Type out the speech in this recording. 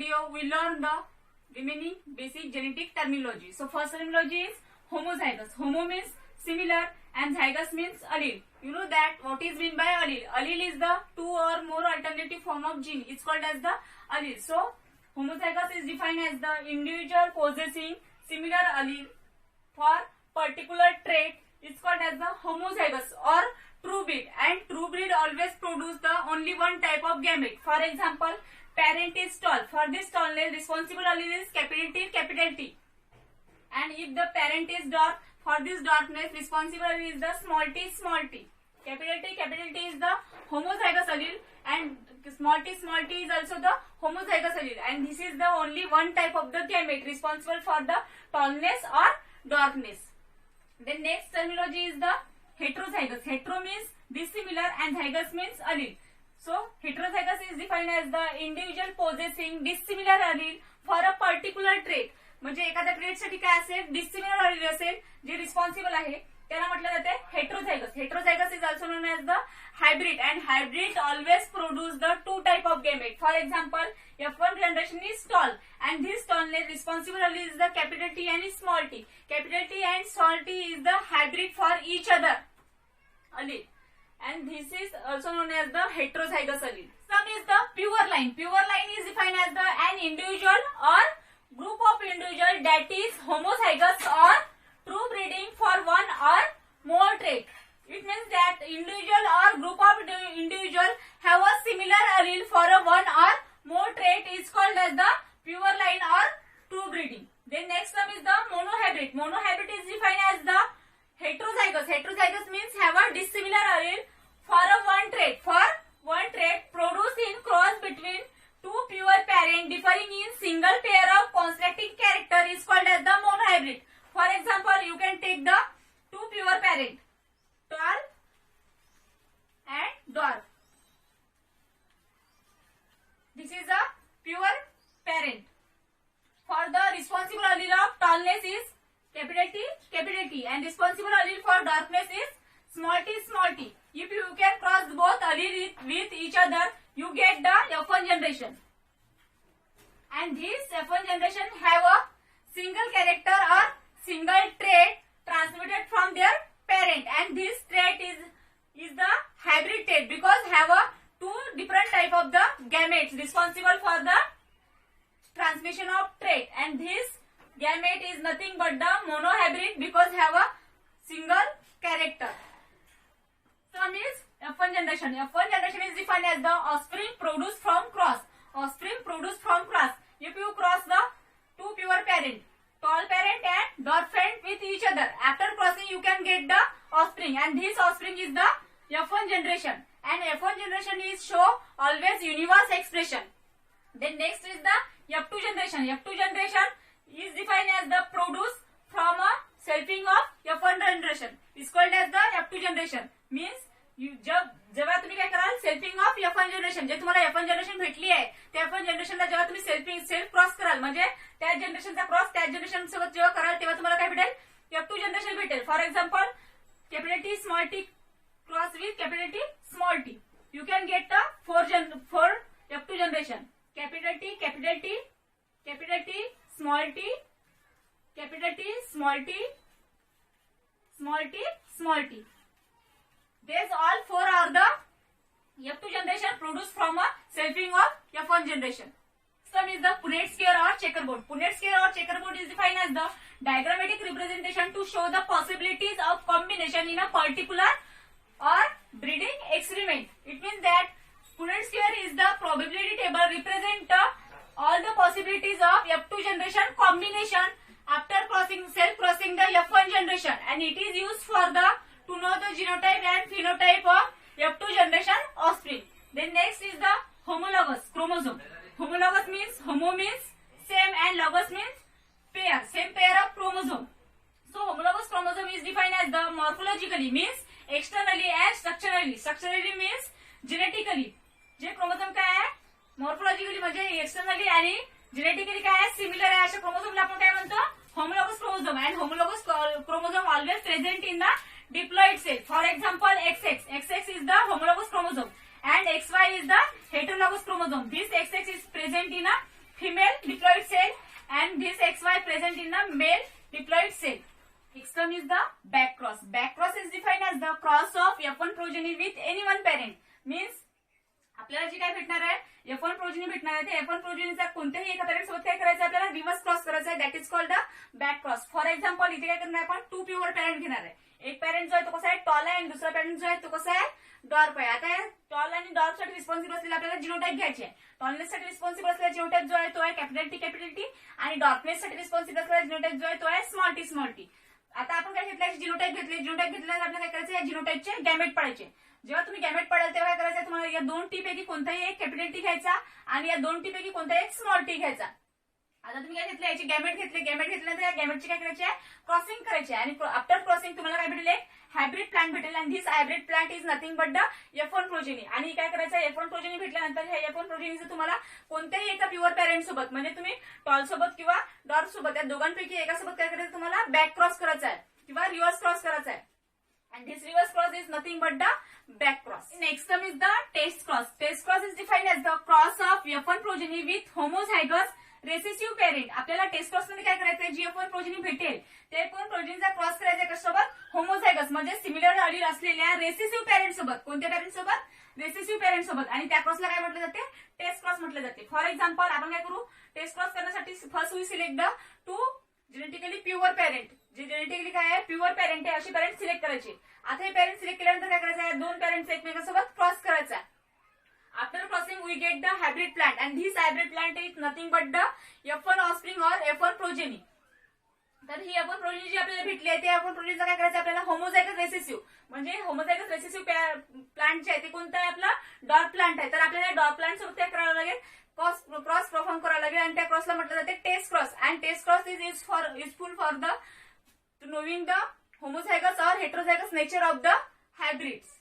video we learn the remaining basic genetic terminology. So first terminology is homozygous. Homo means similar and zygous means allele. You know that what is meant by allele. Allele is the two or more alternative form of gene. It's called as the allele. So homozygous is defined as the individual possessing similar allele for particular trait. It's called as the homozygous or true breed, and true breed always produce the only one type of gamete. For example, parent is tall. For this tallness, responsible allele is capital T, capital T. And if the parent is dark, for this darkness, responsible allele is the small t, small t. Capital T is the homozygous allele, and small t is also the homozygous allele. And this is the only one type of the gamete responsible for the tallness or darkness. The next terminology is the heterozygous. Hetero means dissimilar and zygous means allele. So heterozygous is defined as the individual possessing dissimilar allele for a particular trait. म्हणजे एखाद्या trait साठी काय असेल, dissimilar allele असेल जे responsible आहे त्याला म्हटलं जाते heterozygous. Heterozygous is also known as the hybrid, and hybrid always produce the two type of gamete. For example, F1 generation is tall, and this tallness responsible allele is the capital T and small t. Capital T and small t is the hybrid for each other allele, and this is also known as the heterozygous allele. Some is the pure line. Pure line is defined as the an individual or group of individual that is homozygous or true breeding for one or more trait. It means that individual or group of individual have a similar allele for a one or more trait is called as the pure line or true breeding. Then next term is the monohybrid. Monohybrid is defined as the heterozygous. Heterozygous means have a dissimilar allele for a one trait. For one trait produced in cross between two pure parents differing in single pair of constructing character is called as the monohybrid. For example, you can take the two pure parents, tall and dark. This is a pure parent. For the responsible allele of tallness is capital T, and responsible allele for darkness is small t. If you can cross both allele with each other, you get the F1 generation. And this F1 generation have a single character or single trait transmitted from their parent, and this trait is the hybrid trait because have a two different type of the gametes responsible for the transmission of trait, and this gamete is nothing but the monohybrid because have a single character. Some is F1 generation. F1 generation is defined as the offspring produced from cross. Offspring produced from cross. If you cross the two pure parent, tall parent and dark parent with each other, after crossing you can get the offspring, and this offspring is the F1 generation. And F1 generation is show always universe expression. Then next is the F2 generation. F2 generation is defined as the produce from a selfing of F1 generation. Is called as the F2 generation. Means जेव्हा तुम्ही काय कराल, selfing of F1 generation, जे तुम्हाला F1 generation भेटली आहे त्या F1 जनरेशनला जेव्हा तुम्ही सेल्फ क्रॉस कराल, म्हणजे त्या जनरेशनचा क्रॉस त्या जनरेशन सोबत जेव्हा कराल तेव्हा तुम्हाला काय भेटेल, F2 जनरेशन भेटेल. For example, capital T small t cross with capital T small t, you can get the four F2 generation. Capital T, capital T, capital T, small t, capital T, small t, small t, small t. These all four are the F2 generation produced from a selfing of F1 generation. Some is the Punnett square or checkerboard. Punnett square or checkerboard is defined as the diagrammatic representation to show the possibilities of combination in a particular or breeding experiment. It means that Punnett square is the probability table represent all the possibilities of F2 generation combination after self-crossing the F1 generation, and it is used for the to know the genotype and phenotype of F2 generation offspring. Then next is the homologous chromosome. Homologous means homo means same and logos means pair, same pair of chromosome. So homologous chromosome is defined as the morphologically means externally and structurally. Structurally means genetically. J chromosome काय आहे, morphologically म्हणजे externally आणि genetically काय आहे, similar आहे अशा क्रोमोझोमला आपण काय म्हणतो, homologous chromosome. And homologous chromosome always present in the diploid cell. For example, XX is the homologous chromosome and XY is the heterologous chromosome. This XX is present in a female diploid cell and this XY present in the male diploid cell. Next term is the back cross. Back cross is defined as the cross of F1 progeny with any one parent. Means आपल्याला जे काय भेटणार आहे F1 progeny भेटणार आहे ते F1 प्रोजेनीचा कोणत्याही एका parent सोबत काय करायचं आपल्याला रिव्हर्स क्रॉस करायचा आहे. That is called the back cross. For example इथे काय करणार आपण टू प्युअर पॅरेंट घेणार आहे. एक पॅरेंट जो आहे तो कसा आहे टॉल आहे आणि दुसरा पॅरेंट जो आहे तो कसा आहे डॉर्फ आहे. आता टॉल आणि डॉर्फ साठी रिस्पॉन्सिबल असलेला आपल्याला जिनोटाइप घ्यायचे आहे. टॉलनेस साठी रिस्पॉन्सिबल असलेला जिनोटाइप जो आहे तो आहे कॅपिटल टी आणि डॉर्फनेस साठी रिस्पॉन्सिबल असलेला जिनोटाइप जो आहे तो आहे स्मॉल टी. आता आपण काय घेतलं जिनोटाइप घेतल्यानंतर आपल्याला काय करायचं या जिनोटाइपचे गॅमेट पाडायचे. जेव्हा तुम्ही गॅमेट पडाल तेव्हा काय करायचं तुम्हाला या दोन टी पैकी कोणताही एक कॅपिटल टी घ्यायचा आणि या दोन टी पैकी कोणताही एक स्मॉल टी घ्यायचा. आता तुम्ही काय घेतलं याची गॅमेट घेतल्यानंतर या गॅमेटची काय करायची आहे क्रॉसिंग करायची आणि आफ्टर क्रॉसिंग तुम्हाला काय भेटेल एक हायब्रिड प्लांट भेटेल आणि this hybrid plant is nothing but the F1 progeny. आणि काय करायचं F1 प्रोजेनी भेटल्यानंतर ह्या F1 प्रोजेनीचं तुम्हाला कोणत्याही एका प्युअर पॅरेंट सोबत म्हणजे तुम्ही टॉल सोबत किंवा डॉर्फ सोबत या दोघांपैकी एका सोबत काय करायचं तुम्हाला बॅक क्रॉस करायचा आहे किंवा रिव्हर्स क्रॉस करायचा आहे. And this reverse cross is nothing but the back cross. Next term is the test cross. Test cross is defined as the cross of F1 progeny with homozygous recessive parent. आपल्याला test cross मध्ये काय करायचंय जी F1 progeny भेटेल ते पण प्रोजेनीचा cross करायचा कशासोबत homozygous म्हणजे similar अलील असलेल्या रेसेसिव्ह पॅरेंट सोबत. कोणत्या पॅरेंट सोबत रेसेसिव्ह पॅरेंट सोबत. आणि त्या क्रॉसला काय म्हटलं जाते टेस्ट क्रॉस म्हटलं जाते. फॉर एक्झाम्पल आपण काय करू टेस्ट क्रॉस करण्यासाठी first we select the two genetically pure parent. जे जेनेटिकली काय आहे प्युअर पॅरेंट आहे अशी पॅरेंट सिलेक्ट करायचे. आता हे पॅरेंट सिलेक्ट केल्यानंतर काय करायचं आहे दोन पॅरेंट्स एकमेकांसोबत क्रॉस करायचा. After crossing we get the hybrid plant and this hybrid plant is nothing but the F1 offspring or F1 progeny. तर ही F1 प्रोजेनी जी आपल्याला भेटली आहे ते F1 प्रोजेनीचा काय करायचं आपल्याला होमोझायगस रेसेसिव्ह म्हणजे होमोझायगस रेसेसिव्ह प्लांट जे आहे ते कोणतं आहे आपला डॉर्फ प्लांट आहे. तर आपल्याला डॉर्फ प्लांट सोबत काय करावं लागेल क्रॉस परफॉर्म करावं लागेल आणि त्या क्रॉसला म्हटलं जाते test cross. And test cross is useful for the knowing the homozygous or heterozygous nature of the hybrids.